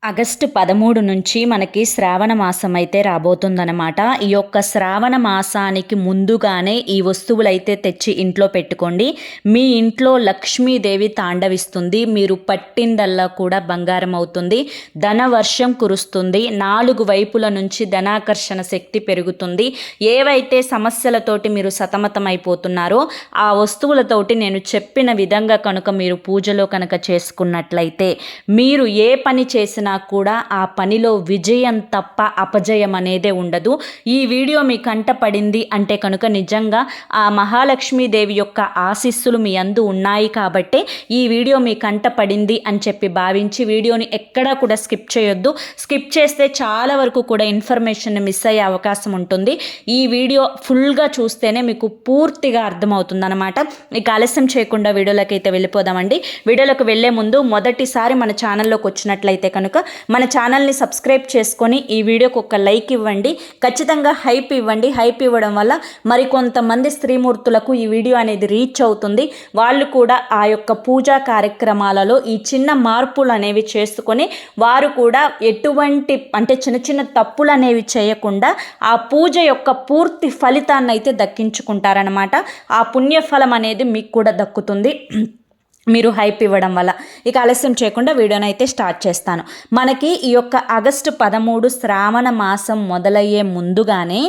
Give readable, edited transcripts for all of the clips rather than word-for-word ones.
August 13 నుంచి మనకి శ్రావణ మాసం అయితే రాబోతుందనమాట. ఈ యొక్క శ్రావణ మాసానికి ముందుగానే ఈ వస్తువులైతే తెచ్చి ఇంట్లో పెట్టుకోండి. మీ ఇంట్లో లక్ష్మీదేవి తాండవిస్తుంది. మీరు పట్టిందల్లా కూడా బంగారం అవుతుంది. ధనవర్షం కురుస్తుంది. 4 వైపుల నుంచి ధనాకర్షణ శక్తి పెరుగుతుంది. ఏవైతే సమస్యలతోటి మీరు సతమతమైపోతున్నారో ఆ వస్తువులతోటి నేను చెప్పిన విధంగా కనుక మీరు పూజలో కనుక చేసుకున్నట్లయితే మీరు ఏ పని చేసినా కూడా ఆ పనిలో విజయం తప్ప అపజయం అనేదే ఉండదు. ఈ వీడియో మీ కంట పడింది అంటే కనుక నిజంగా ఆ మహాలక్ష్మీదేవి యొక్క ఆశీస్సులు మీ అందు ఉన్నాయి కాబట్టి ఈ వీడియో మీ కంట పడింది అని చెప్పి భావించి వీడియోని ఎక్కడా కూడా స్కిప్ చేయొద్దు. స్కిప్ చేస్తే చాలా వరకు కూడా ఇన్ఫర్మేషన్ మిస్ అయ్యే అవకాశం ఉంటుంది. ఈ వీడియో ఫుల్గా చూస్తేనే మీకు పూర్తిగా అర్థమవుతుంది అనమాట. ఇక ఆలస్యం చేయకుండా వీడియోలోకి అయితే వెళ్ళిపోదామండి. వీడియోలోకి వెళ్ళే ముందు మొదటిసారి మన ఛానల్లోకి వచ్చినట్లయితే కనుక మన ఛానల్ని సబ్స్క్రైబ్ చేసుకొని ఈ వీడియోకి ఒక లైక్ ఇవ్వండి. ఖచ్చితంగా హైప్ ఇవ్వండి. హైప్ ఇవ్వడం వల్ల మరికొంతమంది స్త్రీమూర్తులకు ఈ వీడియో అనేది రీచ్ అవుతుంది. వాళ్ళు కూడా ఆ యొక్క పూజా కార్యక్రమాలలో ఈ చిన్న మార్పులు అనేవి చేసుకొని వారు కూడా ఎటువంటి అంటే చిన్న చిన్న తప్పులు అనేవి చేయకుండా ఆ పూజ యొక్క పూర్తి ఫలితాన్ని అయితే దక్కించుకుంటారనమాట. ఆ పుణ్యఫలం అనేది మీకు కూడా దక్కుతుంది మీరు హైప్ ఇవ్వడం వల్ల. ఇక ఆలస్యం చేయకుండా వీడియోని అయితే స్టార్ట్ చేస్తాను. మనకి ఈ యొక్క ఆగస్టు 13 శ్రావణ మాసం మొదలయ్యే ముందుగానే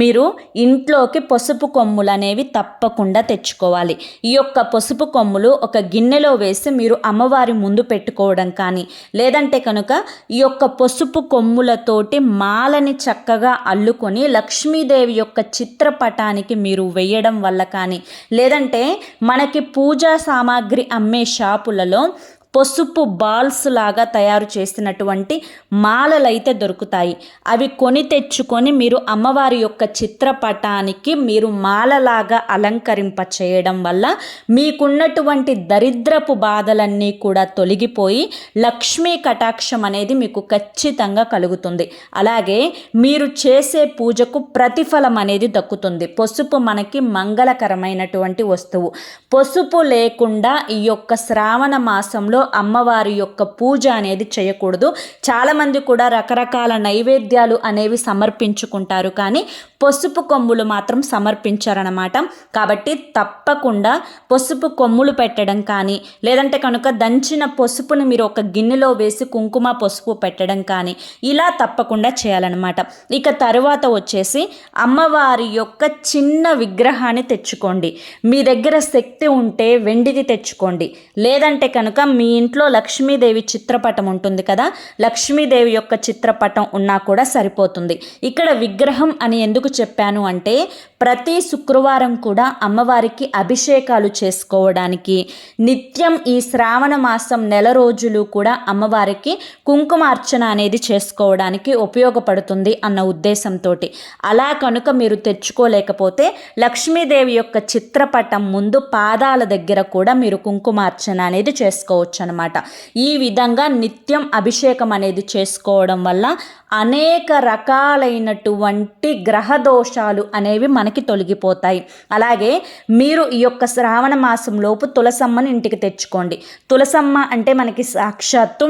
మీరు ఇంట్లోకి పసుపు కొమ్ములు అనేవి తప్పకుండా తెచ్చుకోవాలి. ఈ యొక్క పసుపు కొమ్ములు ఒక గిన్నెలో వేసి మీరు అమ్మవారి ముందు పెట్టుకోవడం కానీ లేదంటే కనుక ఈ యొక్క పసుపు కొమ్ములతోటి మాలని చక్కగా అల్లుకొని లక్ష్మీదేవి యొక్క చిత్రపటానికి మీరు వేయడం వల్ల కానీ లేదంటే మనకి పూజా సామాగ్రి అమ్మే షాపులలో పసుపు బాల్స్ లాగా తయారు చేసినటువంటి మాలలైతే దొరుకుతాయి. అవి కొని తెచ్చుకొని మీరు అమ్మవారి యొక్క చిత్రపటానికి మీరు మాలలాగా అలంకరింప చేయడం వల్ల మీకున్నటువంటి దరిద్రపు బాధలన్నీ కూడా తొలగిపోయి లక్ష్మీ కటాక్షం అనేది మీకు ఖచ్చితంగా కలుగుతుంది. అలాగే మీరు చేసే పూజకు ప్రతిఫలం అనేది దక్కుతుంది. పసుపు మనకి మంగళకరమైనటువంటి వస్తువు. పసుపు లేకుండా ఈ యొక్క శ్రావణ మాసంలో అమ్మవారి యొక్క పూజ అనేది చేయకూడదు. చాలామంది కూడా రకరకాల నైవేద్యాలు అనేవి సమర్పించుకుంటారు, కానీ పసుపు కొమ్ములు మాత్రం సమర్పించారనమాట. కాబట్టి తప్పకుండా పసుపు కొమ్ములు పెట్టడం కానీ లేదంటే కనుక దంచిన పసుపుని మీరు ఒక గిన్నెలో వేసి కుంకుమ పసుపు పెట్టడం కానీ ఇలా తప్పకుండా చేయాలన్నమాట. ఇక తరువాత వచ్చేసి అమ్మవారి యొక్క చిన్న విగ్రహాన్ని తెచ్చుకోండి. మీ దగ్గర శక్తి ఉంటే వెండిది తెచ్చుకోండి. లేదంటే కనుక మీ ఇంట్లో లక్ష్మీదేవి చిత్రపటం ఉంటుంది కదా, లక్ష్మీదేవి యొక్క చిత్రపటం ఉన్నా కూడా సరిపోతుంది. ఇక్కడ విగ్రహం అని ఎందుకు చెప్పాను అంటే ప్రతి శుక్రవారం కూడా అమ్మవారికి అభిషేకాలు చేసుకోవడానికి, నిత్యం ఈ శ్రావణ మాసం నెల రోజులు కూడా అమ్మవారికి కుంకుమార్చన అనేది చేసుకోవడానికి ఉపయోగపడుతుంది అన్న ఉద్దేశంతో. అలా కనుక మీరు తెచ్చుకోలేకపోతే లక్ష్మీదేవి యొక్క చిత్రపటం ముందు పాదాల దగ్గర కూడా మీరు కుంకుమార్చన అనేది చేసుకోవచ్చు అనమాట. ఈ విధంగా నిత్యం అభిషేకం అనేది చేసుకోవడం వల్ల అనేక రకాలైనటువంటి గ్రహ దోషాలు అనేవి మనకి తొలగిపోతాయి. అలాగే మీరు ఈ యొక్క శ్రావణ మాసంలోపు తులసమ్మని ఇంటికి తెచ్చుకోండి. తులసమ్మ అంటే మనకి సాక్షాత్తు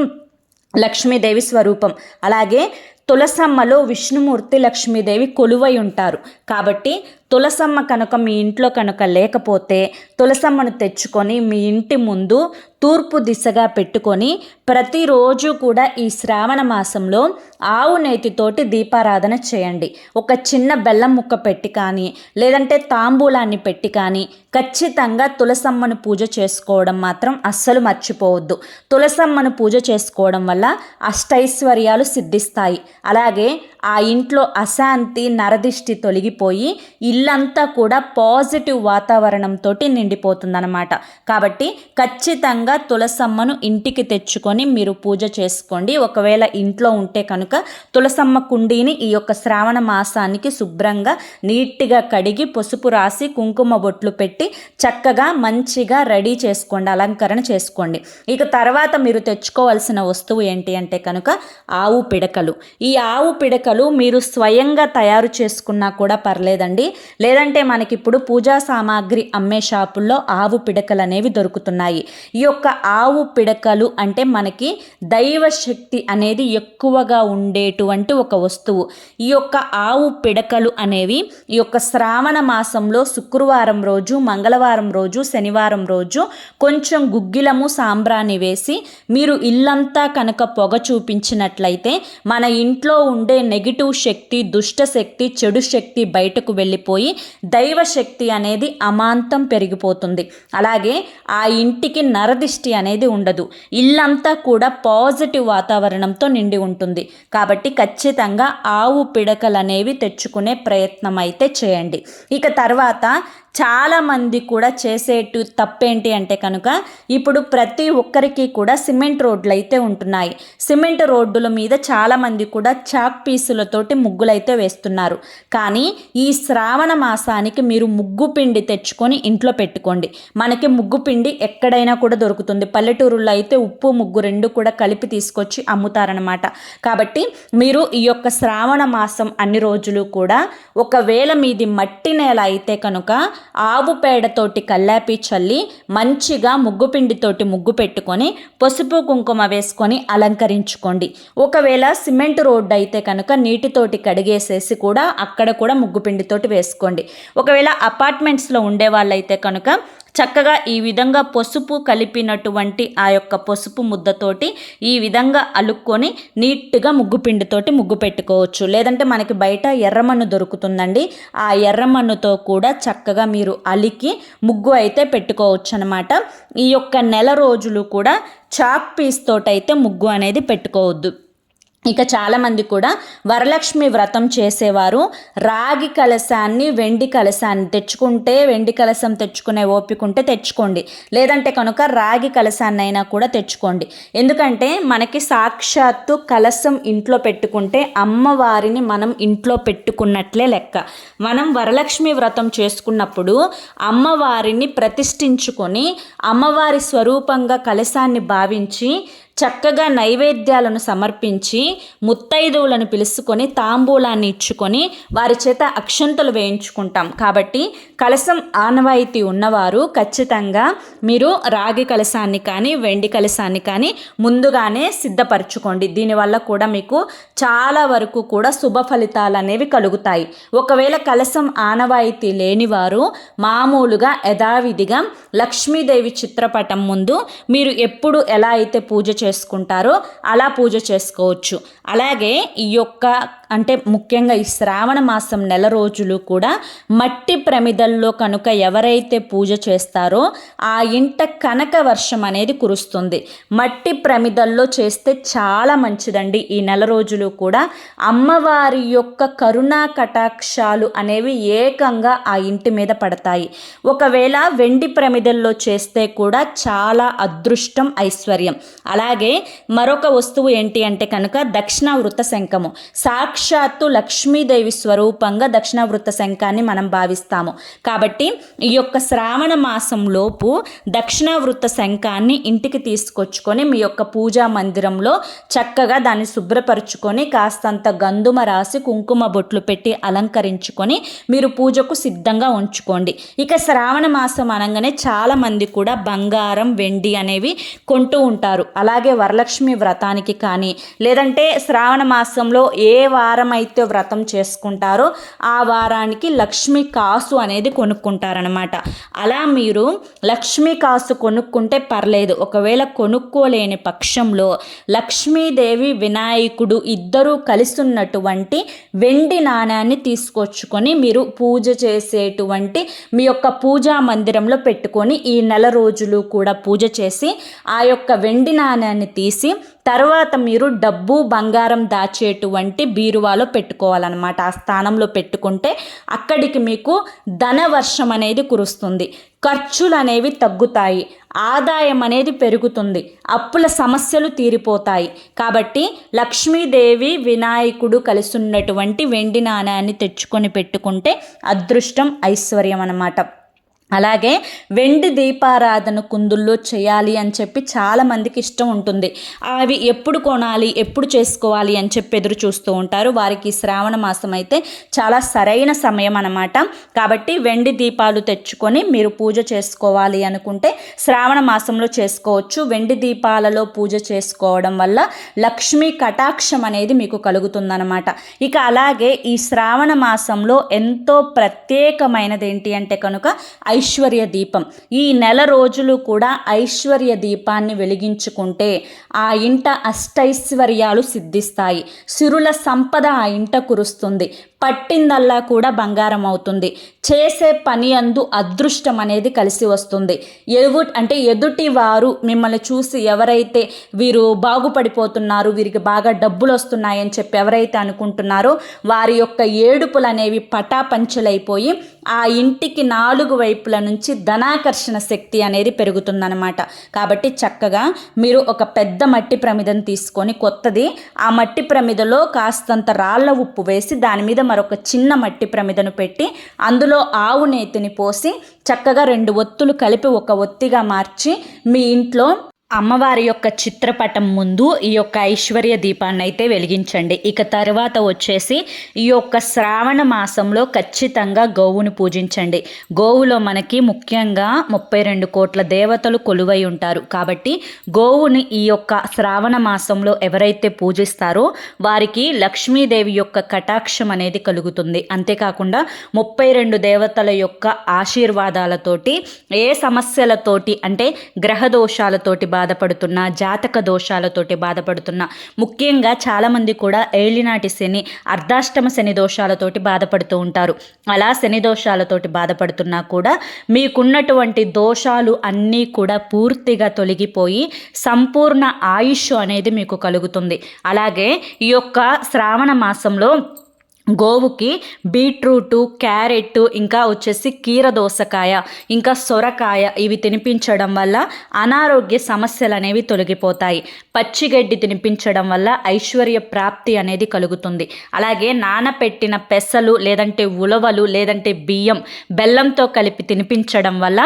లక్ష్మీదేవి స్వరూపం. అలాగే తులసమ్మలో విష్ణుమూర్తి లక్ష్మీదేవి కొలువై ఉంటారు. కాబట్టి తులసమ్మ కనుక మీ ఇంట్లో కనుక లేకపోతే తులసమ్మను తెచ్చుకొని మీ ఇంటి ముందు తూర్పు దిశగా పెట్టుకొని ప్రతిరోజు కూడా ఈ శ్రావణ మాసంలో ఆవు నేతితోటి దీపారాధన చేయండి. ఒక చిన్న బెల్లం ముక్క పెట్టి కానీ లేదంటే తాంబూలాన్ని పెట్టి కానీ ఖచ్చితంగా తులసమ్మను పూజ చేసుకోవడం మాత్రం అస్సలు మర్చిపోవద్దు. తులసమ్మను పూజ చేసుకోవడం వల్ల అష్టైశ్వర్యాలు సిద్ధిస్తాయి. అలాగే ఆ ఇంట్లో అశాంతి నరదిష్టి తొలగిపోయి ఇల్లంతా కూడా పాజిటివ్ వాతావరణంతో నిండిపోతుందన్నమాట. కాబట్టి ఖచ్చితంగా తులసమ్మను ఇంటికి తెచ్చుకొని మీరు పూజ చేసుకోండి. ఒకవేళ ఇంట్లో ఉంటే కనుక తులసమ్మ కుండీని ఈ యొక్క శ్రావణ మాసానికి శుభ్రంగా నీట్గా కడిగి పసుపు రాసి కుంకుమ బొట్లు పెట్టి చక్కగా మంచిగా రెడీ చేసుకోండి, అలంకరణ చేసుకోండి. ఇక తర్వాత మీరు తెచ్చుకోవాల్సిన వస్తువు ఏంటి అంటే కనుక ఆవు పిడకలు. ఈ ఈ ఆవు పిడకలు మీరు స్వయంగా తయారు చేసుకున్నా కూడా పర్లేదండి. లేదంటే మనకి ఇప్పుడు పూజా సామాగ్రి అమ్మే షాపుల్లో ఆవు పిడకలు అనేవి దొరుకుతున్నాయి. ఈ యొక్క ఆవు పిడకలు అంటే మనకి దైవ శక్తి అనేది ఎక్కువగా ఉండేటువంటి ఒక వస్తువు. ఈ యొక్క ఆవు పిడకలు అనేవి ఈ యొక్క శ్రావణ మాసంలో శుక్రవారం రోజు, మంగళవారం రోజు, శనివారం రోజు కొంచెం గుగ్గిలము సాంబ్రాణి వేసి మీరు ఇల్లంతా కనుక పొగ చూపించినట్లయితే మన ఇంట్లో ఉండే నెగిటివ్ శక్తి, దుష్ట శక్తి, చెడు శక్తి బయటకు వెళ్ళిపోయి దైవ శక్తి అనేది అమాంతం పెరిగిపోతుంది. అలాగే ఆ ఇంటికి నరదిష్టి అనేది ఉండదు. ఇల్లంతా కూడా పాజిటివ్ వాతావరణంతో నిండి ఉంటుంది. కాబట్టి ఖచ్చితంగా ఆవు పిడకలు అనేవి తెచ్చుకునే ప్రయత్నం అయితే చేయండి. ఇక తర్వాత చాలామంది కూడా చేసేటు తప్పేంటి అంటే కనుక ఇప్పుడు ప్రతి ఒక్కరికి కూడా సిమెంట్ రోడ్లు అయితే ఉంటున్నాయి. సిమెంట్ రోడ్డుల మీద చాలామంది కూడా చాక్ పీసులతోటి ముగ్గులైతే వేస్తున్నారు. కానీ ఈ శ్రావణ మాసానికి మీరు ముగ్గు పిండి తెచ్చుకొని ఇంట్లో పెట్టుకోండి. మనకి ముగ్గు పిండి ఎక్కడైనా కూడా దొరుకుతుంది. పల్లెటూరుల్లో అయితే ఉప్పు ముగ్గు రెండు కూడా కలిపి తీసుకొచ్చి అమ్ముతారనమాట. కాబట్టి మీరు ఈ యొక్క శ్రావణ మాసం అన్ని రోజులు కూడా ఒకవేళ మీది మట్టి నేల అయితే కనుక ఆవు పేడతోటి కల్లాపి చల్లి మంచిగా ముగ్గుపిండితోటి ముగ్గు పెట్టుకొని పసుపు కుంకుమ వేసుకొని అలంకరించుకోండి. ఒకవేళ సిమెంట్ రోడ్డు అయితే కనుక నీటితోటి కడిగేసేసి కూడా అక్కడ కూడా ముగ్గుపిండితోటి వేసుకోండి. ఒకవేళ అపార్ట్మెంట్స్లో ఉండే వాళ్ళైతే కనుక చక్కగా ఈ విధంగా పసుపు కలిపినటువంటి ఆ యొక్క పసుపు ముద్దతోటి ఈ విధంగా అలుక్కొని నీట్గా ముగ్గుపిండితోటి ముగ్గు పెట్టుకోవచ్చు. లేదంటే మనకి బయట ఎర్రమన్ను దొరుకుతుందండి. ఆ ఎర్రమన్నుతో కూడా చక్కగా మీరు అలికి ముగ్గు అయితే పెట్టుకోవచ్చు అనమాట. ఈ యొక్క నెల రోజులు కూడా చాక్ పీస్ తోటైతే ముగ్గు అనేది పెట్టుకోవద్దు. ఇక చాలామంది కూడా వరలక్ష్మి వ్రతం చేసేవారు రాగి కలశాన్ని, వెండి కలశాన్ని తెచ్చుకుంటే, వెండి కలశం తెచ్చుకునే ఓపిక ఉంటే తెచ్చుకోండి. లేదంటే కనుక రాగి కలశాన్ని అయినా కూడా తెచ్చుకోండి. ఎందుకంటే మనకి సాక్షాత్తు కలశం ఇంట్లో పెట్టుకుంటే అమ్మవారిని మనం ఇంట్లో పెట్టుకున్నట్లే లెక్క. మనం వరలక్ష్మి వ్రతం చేసుకున్నప్పుడు అమ్మవారిని ప్రతిష్ఠించుకొని అమ్మవారి స్వరూపంగా కలశాన్ని భావించి చక్కగా నైవేద్యాలను సమర్పించి ముత్తైదువులను పిలుచుకొని తాంబూలాన్ని ఇచ్చుకొని వారి చేత అక్షంతలు వేయించుకుంటాం. కాబట్టి కలశం ఆనవాయితీ ఉన్నవారు ఖచ్చితంగా మీరు రాగి కలశాన్ని కానీ, వెండి కలశాన్ని కానీ ముందుగానే సిద్ధపరచుకోండి. దీనివల్ల కూడా మీకు చాలా వరకు కూడా శుభ ఫలితాలు అనేవి కలుగుతాయి. ఒకవేళ కలశం ఆనవాయితీ లేనివారు మామూలుగా యథావిధిగా లక్ష్మీదేవి చిత్రపటం ముందు మీరు ఎప్పుడు ఎలా అయితే పూజ చేసుకుంటారో అలా పూజ చేసుకోవచ్చు. అలాగే ఈ యొక్క అంటే ముఖ్యంగా ఈ శ్రావణ మాసం నెల రోజులు కూడా మట్టి ప్రమిదల్లో కనుక ఎవరైతే పూజ చేస్తారో ఆ ఇంట కనక వర్షం అనేది కురుస్తుంది. మట్టి ప్రమిదల్లో చేస్తే చాలా మంచిదండి. ఈ నెల రోజులు కూడా అమ్మవారి యొక్క కరుణా కటాక్షాలు అనేవి ఏకంగా ఆ ఇంటి మీద పడతాయి. ఒకవేళ వెండి ప్రమిదల్లో చేస్తే కూడా చాలా అదృష్టం, ఐశ్వర్యం. అలాగే మరొక వస్తువు ఏంటి అంటే కనుక దక్షిణావృత శంఖము. సాక్షాత్తు లక్ష్మీదేవి స్వరూపంగా దక్షిణావృత శంఖాన్ని మనం భావిస్తాము. కాబట్టి ఈ యొక్క శ్రావణ మాసం లోపు దక్షిణావృత శంఖాన్ని ఇంటికి తీసుకొచ్చుకొని మీ యొక్క పూజా మందిరంలో చక్కగా దాన్ని శుభ్రపరుచుకొని కాస్తంత గంధుమ రాసి కుంకుమ బొట్లు పెట్టి అలంకరించుకొని మీరు పూజకు సిద్ధంగా ఉంచుకోండి. ఇక శ్రావణ మాసం అనగానే చాలామంది కూడా బంగారం, వెండి అనేవి కొంటూ ఉంటారు. అలాగే వరలక్ష్మి వ్రతానికి కానీ లేదంటే శ్రావణ మాసంలో ఏ వారం అయితే వ్రతం చేసుకుంటారో ఆ వారానికి లక్ష్మీ కాసు అనేది కొనుక్కుంటారనమాట. అలా మీరు లక్ష్మీ కాసు కొనుక్కుంటే పర్లేదు. ఒకవేళ కొనుక్కోలేని పక్షంలో లక్ష్మీదేవి, వినాయకుడు ఇద్దరూ కలిసి ఉన్నటువంటి వెండి నాణ్యాన్ని తీసుకొచ్చుకొని మీరు పూజ చేసేటువంటి మీ యొక్క పూజా మందిరంలో పెట్టుకొని ఈ నెల రోజులు కూడా పూజ చేసి ఆ యొక్క వెండి నాణ్యాన్ని తీసి తర్వాత మీరు డబ్బు, బంగారం దాచేటువంటి బీరువాలో పెట్టుకోవాలన్నమాట. ఆ స్థానంలో పెట్టుకుంటే అక్కడికి మీకు ధనవర్షం అనేది కురుస్తుంది. ఖర్చులు అనేవి తగ్గుతాయి, ఆదాయం అనేది పెరుగుతుంది, అప్పుల సమస్యలు తీరిపోతాయి. కాబట్టి లక్ష్మీదేవి, వినాయకుడు కలిసి ఉన్నటువంటి వెండి నాణ్యాన్ని తెచ్చుకొని పెట్టుకుంటే అదృష్టం, ఐశ్వర్యం అన్నమాట. అలాగే వెండి దీపారాధన కుందుల్లో చేయాలి అని చెప్పి చాలామందికి ఇష్టం ఉంటుంది. అవి ఎప్పుడు కొనాలి, ఎప్పుడు చేసుకోవాలి అని చెప్పి ఎదురు చూస్తూ ఉంటారు. వారికి శ్రావణ మాసం అయితే చాలా సరైన సమయం అన్నమాట. కాబట్టి వెండి దీపాలు తెచ్చుకొని మీరు పూజ చేసుకోవాలి అనుకుంటే శ్రావణ మాసంలో చేసుకోవచ్చు. వెండి దీపాలలో పూజ చేసుకోవడం వల్ల లక్ష్మీ కటాక్షం అనేది మీకు కలుగుతుందన్నమాట. ఇక అలాగే ఈ శ్రావణ మాసంలో ఎంతో ప్రత్యేకమైనది ఏంటి అంటే కనుక ఐశ్వర్య దీపం. ఈ నెల రోజులు కూడా ఐశ్వర్య దీపాన్ని వెలిగించుకుంటే ఆ ఇంట అష్టైశ్వర్యాలు సిద్ధిస్తాయి. సిరుల సంపద ఆ ఇంట కురుస్తుంది. పట్టిందల్లా కూడా బంగారం అవుతుంది. చేసే పని అందు అదృష్టం అనేది కలిసి వస్తుంది. ఎదుటి వారు మిమ్మల్ని చూసి ఎవరైతే వీరు బాగుపడిపోతున్నారు, వీరికి బాగా డబ్బులు వస్తున్నాయని చెప్పి ఎవరైతే అనుకుంటున్నారో వారి యొక్క ఏడుపులు అనేవి పటాపంచలైపోయి ఆ ఇంటికి 4 వైపుల నుంచి ధనాకర్షణ శక్తి అనేది పెరుగుతుందన్నమాట. కాబట్టి చక్కగా మీరు ఒక పెద్ద మట్టి ప్రమిదను తీసుకొని కొత్తది, ఆ మట్టి ప్రమిదలో కాస్తంత రాళ్ళ ఉప్పు వేసి దాని మీద మరొక చిన్న మట్టి ప్రమిదను పెట్టి అందులో ఆవు నేతిని పోసి చక్కగా 2 ఒత్తులు కలిపి ఒక ఒత్తిగా మార్చి మీ ఇంట్లో అమ్మవారి యొక్క చిత్రపటం ముందు ఈ యొక్క ఐశ్వర్య దీపాన్ని అయితే వెలిగించండి. ఇక తర్వాత వచ్చేసి ఈ యొక్క శ్రావణ మాసంలో ఖచ్చితంగా గోవును పూజించండి. గోవులో మనకి ముఖ్యంగా 32 కోట్ల దేవతలు కొలువై ఉంటారు. కాబట్టి గోవుని ఈ యొక్క శ్రావణ మాసంలో ఎవరైతే పూజిస్తారో వారికి లక్ష్మీదేవి యొక్క కటాక్షం అనేది కలుగుతుంది. అంతేకాకుండా 32 దేవతల యొక్క ఆశీర్వాదాలతోటి ఏ సమస్యలతోటి అంటే గ్రహ దోషాలతోటి బాధపడుతున్నా, జాతక దోషాలతోటి బాధపడుతున్నా, ముఖ్యంగా చాలామంది కూడా ఏలినాటి శని, అర్ధాష్టమ శని దోషాలతోటి బాధపడుతూ ఉంటారు. అలా శని దోషాలతోటి బాధపడుతున్నా కూడా మీకున్నటువంటి దోషాలు అన్నీ కూడా పూర్తిగా తొలగిపోయి సంపూర్ణ ఆయుష్ అనేది మీకు కలుగుతుంది. అలాగే ఈ యొక్క శ్రావణ మాసంలో గోవుకి బీట్రూటు, క్యారెట్, ఇంకా వచ్చేసి కీర దోసకాయ, ఇంకా సొరకాయ ఇవి తినిపించడం వల్ల అనారోగ్య సమస్యలు అనేవి తొలగిపోతాయి. పచ్చిగడ్డి తినిపించడం వల్ల ఐశ్వర్య ప్రాప్తి అనేది కలుగుతుంది. అలాగే నానపెట్టిన పెసలు లేదంటే ఉలవలు లేదంటే బియ్యం బెల్లంతో కలిపి తినిపించడం వల్ల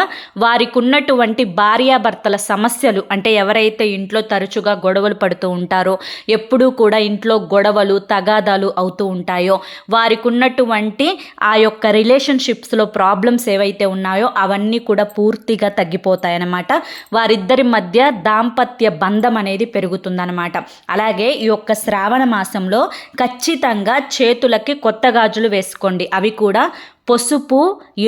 వారికి ఉన్నటువంటి భార్యాభర్తల సమస్యలు అంటే ఎవరైతే ఇంట్లో తరచుగా గొడవలు పడుతూ ఉంటారో, ఎప్పుడూ కూడా ఇంట్లో గొడవలు తగాదాలు అవుతూ ఉంటాయో, వారికి ఉన్నటువంటి ఆ యొక్క రిలేషన్షిప్స్లో ప్రాబ్లమ్స్ ఏవైతే ఉన్నాయో అవన్నీ కూడా పూర్తిగా తగ్గిపోతాయన్నమాట. వారిద్దరి మధ్య దాంపత్య బంధం అనేది పెరుగుతుందన్నమాట. అలాగే ఈ యొక్క శ్రావణ మాసంలో ఖచ్చితంగా చేతులకి కొత్త గాజులు వేసుకోండి. అవి కూడా పసుపు,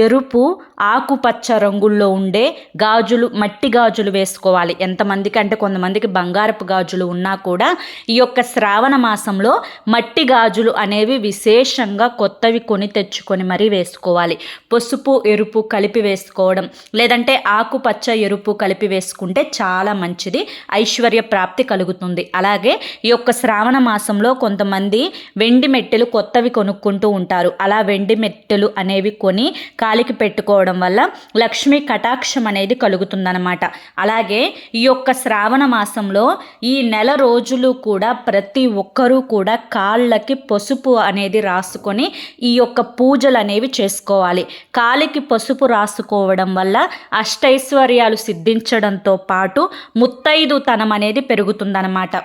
ఎరుపు, ఆకుపచ్చ రంగుల్లో ఉండే గాజులు, మట్టి గాజులు వేసుకోవాలి. ఎంతమందికి అంటే కొంతమందికి బంగారపు గాజులు ఉన్నా కూడా ఈ యొక్క శ్రావణ మాసంలో మట్టి గాజులు అనేవి విశేషంగా కొత్తవి కొని తెచ్చుకొని మరీ వేసుకోవాలి. పసుపు, ఎరుపు కలిపి వేసుకోవడం లేదంటే ఆకుపచ్చ, ఎరుపు కలిపి వేసుకుంటే చాలా మంచిది, ఐశ్వర్య ప్రాప్తి కలుగుతుంది. అలాగే ఈ యొక్క శ్రావణ మాసంలో కొంతమంది వెండి మెట్టెలు కొత్తవి కొనుక్కుంటూ ఉంటారు. అలా వెండి మెట్టెలు అనేవి కొని కాలికి పెట్టుకోవడం వల్ల లక్ష్మీ కటాక్షం అనేది కలుగుతుందన్నమాట. అలాగే ఈ యొక్క శ్రావణ మాసంలో ఈ నెల రోజులు కూడా ప్రతి ఒక్కరూ కూడా కాళ్ళకి పసుపు అనేది రాసుకొని ఈ యొక్క పూజలు అనేవి చేసుకోవాలి. కాలికి పసుపు రాసుకోవడం వల్ల అష్టైశ్వర్యాలు సిద్ధించడంతో పాటు ముత్తైదుతనం అనేది పెరుగుతుందన్నమాట.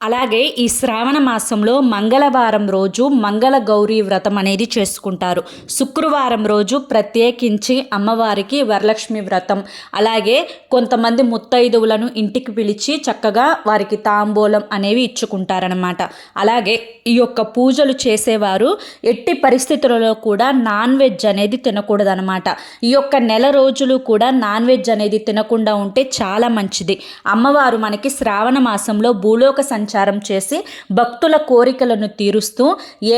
అలాగే ఈ శ్రావణ మాసంలో మంగళవారం రోజు మంగళ గౌరీ వ్రతం అనేది చేసుకుంటారు. శుక్రవారం రోజు ప్రత్యేకించి అమ్మవారికి వరలక్ష్మి వ్రతం, అలాగే కొంతమంది ముత్తైదువులను ఇంటికి పిలిచి చక్కగా వారికి తాంబూలం అనేవి ఇచ్చుకుంటారనమాట. అలాగే ఈ యొక్క పూజలు చేసేవారు ఎట్టి పరిస్థితులలో కూడా నాన్ వెజ్ అనేది తినకూడదనమాట. ఈ యొక్క నెల రోజులు కూడా నాన్ వెజ్ అనేది తినకుండా ఉంటే చాలా మంచిది. అమ్మవారు మనకి శ్రావణ మాసంలో భూలోక సంచారం చేసి భక్తుల కోరికలను తీరుస్తూ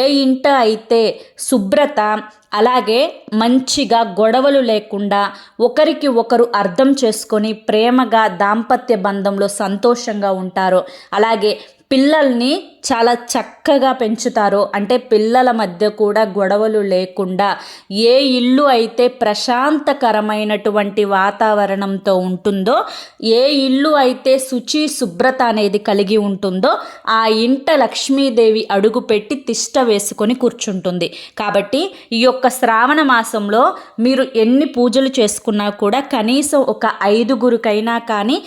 ఏ ఇంట అయితే శుభ్రత అలాగే మంచిగా గొడవలు లేకుండా ఒకరికి ఒకరు అర్థం చేసుకొని ప్రేమగా దాంపత్య బంధంలో సంతోషంగా ఉంటారో, అలాగే పిల్లల్ని చాలా చక్కగా పెంచుతారో, అంటే పిల్లల మధ్య కూడా గొడవలు లేకుండా ఏ ఇల్లు అయితే ప్రశాంతకరమైనటువంటి వాతావరణంతో ఉంటుందో, ఏ ఇల్లు అయితే శుచి శుభ్రత అనేది కలిగి ఉంటుందో ఆ ఇంట లక్ష్మీదేవి అడుగుపెట్టి తిష్ట వేసుకొని కూర్చుంటుంది. కాబట్టి ఈ యొక్క శ్రావణ మాసంలో మీరు ఎన్ని పూజలు చేసుకున్నా కూడా కనీసం ఒక 5గురికైనా కానీ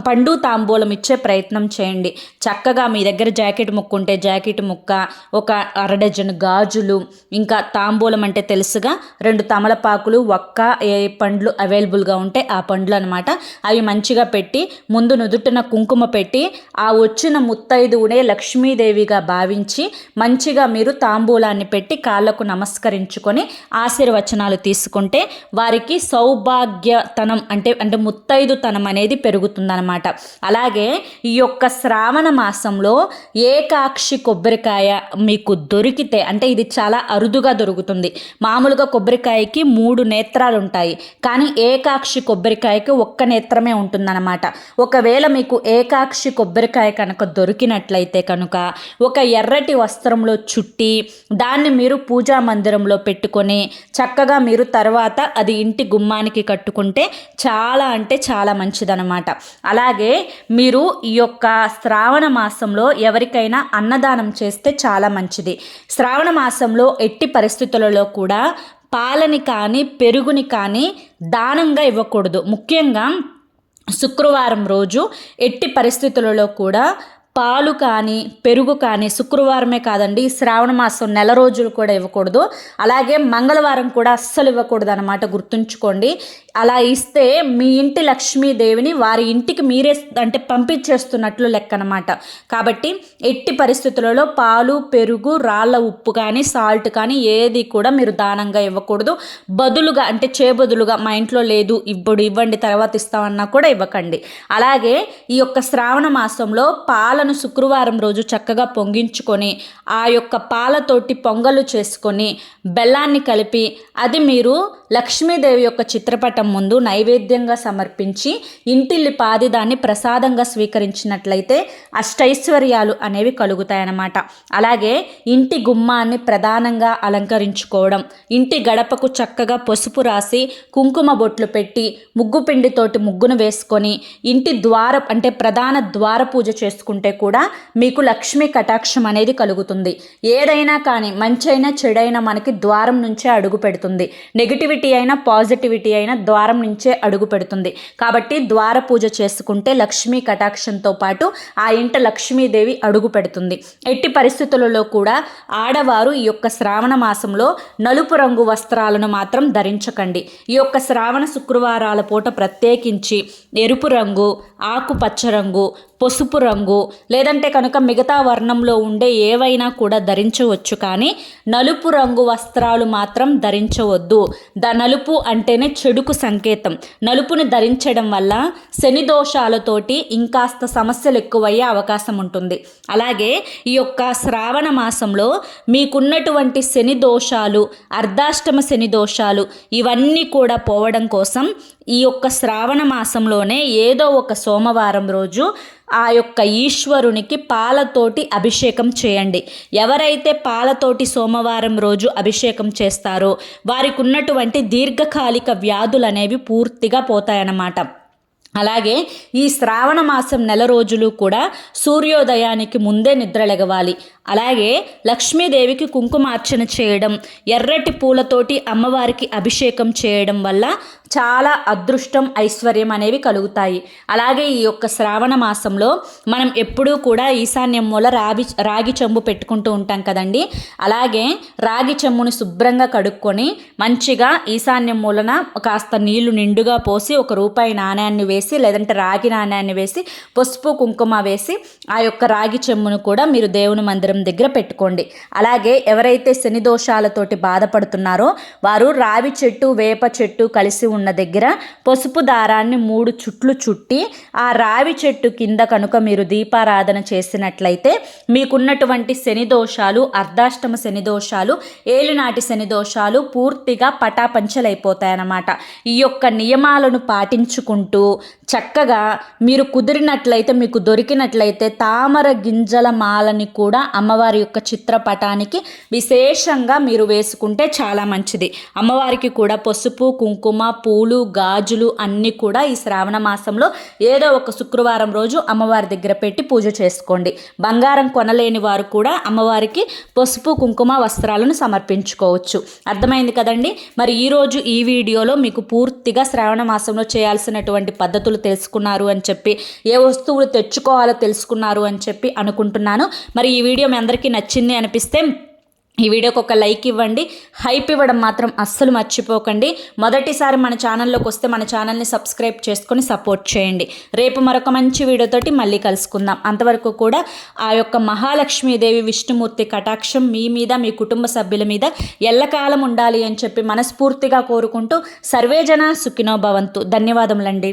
పండు తాంబూలం ఇచ్చే ప్రయత్నం చేయండి. చక్కగా మీ దగ్గర జాకెట్ ముక్క ఉంటే జాకెట్ ముక్క, ఒక 1/2 డజన్ గాజులు, ఇంకా తాంబూలం అంటే తెలుసుగా 2 తమలపాకులు, ఒక్క ఏ పండ్లు అవైలబుల్గా ఉంటే ఆ పండ్లు అనమాట. అవి మంచిగా పెట్టి ముందు నుదుటిన కుంకుమ పెట్టి ఆ వచ్చిన ముత్తైదువునే లక్ష్మీదేవిగా భావించి మంచిగా మీరు తాంబూలాన్ని పెట్టి కాళ్ళకు నమస్కరించుకొని ఆశీర్వచనాలు తీసుకుంటే వారికి సౌభాగ్యతనం అంటే ముత్తైదుతనం అనేది పెరుగుతుంది అన్నమాట. అలాగే ఈ యొక్క శ్రావణ మాసంలో ఏకాక్షి కొబ్బరికాయ మీకు దొరికితే, అంటే ఇది చాలా అరుదుగా దొరుకుతుంది. మామూలుగా కొబ్బరికాయకి 3 నేత్రాలు ఉంటాయి, కానీ ఏకాక్షి కొబ్బరికాయకి 1 నేత్రమే ఉంటుందన్నమాట. ఒకవేళ మీకు ఏకాక్షి కొబ్బరికాయ కనుక దొరికినట్లయితే కనుక ఒక ఎర్రటి వస్త్రంలో చుట్టి దాన్ని మీరు పూజా మందిరంలో పెట్టుకొని చక్కగా మీరు తర్వాత అది ఇంటి గుమ్మానికి కట్టుకుంటే చాలా అంటే చాలా మంచిదన్నమాట. అలాగే మీరు ఈ యొక్క శ్రావణ మాసంలో ఎవరికైనా అన్నదానం చేస్తే చాలా మంచిది. శ్రావణ మాసంలో ఎట్టి పరిస్థితులలో కూడా పాలని కానీ పెరుగుని కానీ దానంగా ఇవ్వకూడదు. ముఖ్యంగా శుక్రవారం రోజు ఎట్టి పరిస్థితులలో కూడా పాలు కానీ పెరుగు కానీ, శుక్రవారమే కాదండి, శ్రావణ మాసం నెల రోజులు కూడా ఇవ్వకూడదు. అలాగే మంగళవారం కూడా అస్సలు ఇవ్వకూడదు అన్నమాట, గుర్తుంచుకోండి. అలా ఇస్తే మీ ఇంటి లక్ష్మీదేవిని వారి ఇంటికి మీరే అంటే పంపించేస్తున్నట్లు లెక్క అనమాట. కాబట్టి ఎట్టి పరిస్థితులలో పాలు పెరుగు రాళ్ళ ఉప్పు కానీ సాల్ట్ కానీ ఏది కూడా మీరు దానంగా ఇవ్వకూడదు. బదులుగా అంటే చేబదులుగా మా ఇంట్లో లేదు ఇప్పుడు ఇవ్వండి తర్వాత ఇస్తామన్నా కూడా ఇవ్వకండి. అలాగే ఈ యొక్క శ్రావణ మాసంలో పాలను శుక్రవారం రోజు చక్కగా పొంగించుకొని ఆ యొక్క పాలతోటి పొంగలు చేసుకొని బెల్లాన్ని కలిపి అది మీరు లక్ష్మీదేవి యొక్క చిత్రపటం ముందు నైవేద్యంగా సమర్పించి ఇంటిల్లి పాది దాన్ని ప్రసాదంగా స్వీకరించినట్లయితే అష్టైశ్వర్యాలు అనేవి కలుగుతాయన్నమాట. అలాగే ఇంటి గుమ్మాన్ని ప్రధానంగా అలంకరించుకోవడం, ఇంటి గడపకు చక్కగా పసుపు రాసి కుంకుమ బొట్లు పెట్టి ముగ్గు పిండితోటి ముగ్గును వేసుకొని ఇంటి అంటే ప్రధాన ద్వార పూజ చేసుకుంటే కూడా మీకు లక్ష్మీ కటాక్షం అనేది కలుగుతుంది. ఏదైనా కానీ మంచైనా చెడైనా మనకి ద్వారం నుంచే అడుగు పెడుతుంది. నెగిటివిటీ అయినా పాజిటివిటీ అయినా ద్వారం నుంచే అడుగు పెడుతుంది. కాబట్టి ద్వార పూజ చేసుకుంటే లక్ష్మీ కటాక్షంతో పాటు ఆ ఇంట లక్ష్మీదేవి అడుగు పెడుతుంది. ఎట్టి పరిస్థితులలో కూడా ఆడవారు ఈ యొక్క శ్రావణ మాసంలో నలుపు రంగు వస్త్రాలను మాత్రం ధరించకండి. ఈ యొక్క శ్రావణ శుక్రవారాల పూట ప్రత్యేకించి ఎరుపు రంగు, ఆకుపచ్చ రంగు, పసుపు రంగు లేదంటే కనుక మిగతా వర్ణంలో ఉండే ఏవైనా కూడా ధరించవచ్చు, కానీ నలుపు రంగు వస్త్రాలు మాత్రం ధరించవద్దు. నలుపు అంటేనే చెడుకు సంకేతం. నలుపుని ధరించడం వల్ల శని దోషాలతోటి ఇంకాస్త సమస్యలు ఎక్కువయ్యే అవకాశం ఉంటుంది. అలాగే ఈ యొక్క శ్రావణ మాసంలో మీకున్నటువంటి శని దోషాలు, అర్ధాష్టమ శని దోషాలు ఇవన్నీ కూడా పోవడం కోసం ఈ యొక్క శ్రావణ మాసంలోనే ఏదో ఒక సోమవారం రోజు ఆ యొక్క ఈశ్వరునికి పాలతోటి అభిషేకం చేయండి. ఎవరైతే పాలతోటి సోమవారం రోజు అభిషేకం చేస్తారో వారికి ఉన్నటువంటి దీర్ఘకాలిక వ్యాధులు అనేవి పూర్తిగా పోతాయన్నమాట. అలాగే ఈ శ్రావణ మాసం నెల రోజులు కూడా సూర్యోదయానికి ముందే నిద్రలెగవాలి. అలాగే లక్ష్మీదేవికి కుంకుమార్చన చేయడం, ఎర్రటి పూలతోటి అమ్మవారికి అభిషేకం చేయడం వల్ల చాలా అదృష్టం ఐశ్వర్యం అనేవి కలుగుతాయి. అలాగే ఈ యొక్క శ్రావణ మాసంలో మనం ఎప్పుడూ కూడా ఈశాన్యం మూల రాగి చెంబు పెట్టుకుంటూ ఉంటాం కదండి. అలాగే రాగి చెంబుని శుభ్రంగా కడుక్కొని మంచిగా ఈశాన్యం మూలన కాస్త నీళ్లు నిండుగా పోసి ₹1 నాణ్యాన్ని వేసి లేదంటే రాగి నాణ్యాన్ని వేసి పసుపు కుంకుమ వేసి ఆ యొక్క రాగి చెంబును కూడా మీరు దేవుని మందిరం దగ్గర పెట్టుకోండి. అలాగే ఎవరైతే శని దోషాలతోటి బాధపడుతున్నారో వారు రావి చెట్టు వేప చెట్టు కలిసి ఉన్న దగ్గర పసుపు దారాన్ని 3 చుట్లు చుట్టి ఆ రావి చెట్టు కింద కనుక మీరు దీపారాధన చేసినట్లయితే మీకున్నటువంటి శని దోషాలు, అర్ధాష్టమ శని దోషాలు, ఏలినాటి శని దోషాలు పూర్తిగా పటాపంచలైపోతాయన్నమాట. ఈ యొక్క నియమాలను పాటించుకుంటూ చక్కగా మీరు కుదిరినట్లయితే, మీకు దొరికినట్లయితే తామర గింజల మాలని కూడా అమ్మవారి యొక్క చిత్రపటానికి విశేషంగా మీరు వేసుకుంటే చాలా మంచిది. అమ్మవారికి కూడా పసుపు, కుంకుమ, పూలు, గాజులు అన్నీ కూడా ఈ శ్రావణ మాసంలో ఏదో ఒక శుక్రవారం రోజు అమ్మవారి దగ్గర పెట్టి పూజ చేసుకోండి. బంగారం కొనలేని వారు కూడా అమ్మవారికి పసుపు, కుంకుమ వస్త్రాలను సమర్పించుకోవచ్చు. అర్థమైంది కదండి. మరి ఈరోజు ఈ వీడియోలో మీకు పూర్తిగా శ్రావణ మాసంలో చేయాల్సినటువంటి పద్ధతులు తెలుసుకున్నారు అని చెప్పి, ఏ వస్తువులు తెచ్చుకోవాలో తెలుసుకున్నారు అని చెప్పి అనుకుంటున్నాను. మరి ఈ వీడియో మీ అందరికీ నచ్చింది అనిపిస్తే ఈ వీడియోకి ఒక లైక్ ఇవ్వండి. హైప్ ఇవ్వడం మాత్రం అస్సలు మర్చిపోకండి. మొదటిసారి మన ఛానల్లోకి వస్తే మన ఛానల్ని సబ్స్క్రైబ్ చేసుకొని సపోర్ట్ చేయండి. రేపు మరొక మంచి వీడియోతోటి మళ్ళీ కలుసుకుందాం. అంతవరకు కూడా ఆ యొక్క మహాలక్ష్మీదేవి విష్ణుమూర్తి కటాక్షం మీ మీద, మీ కుటుంబ సభ్యుల మీద ఎల్లకాలం ఉండాలి అని చెప్పి మనస్ఫూర్తిగా కోరుకుంటూ సర్వేజన సుఖినో భవంతు. ధన్యవాదములండి.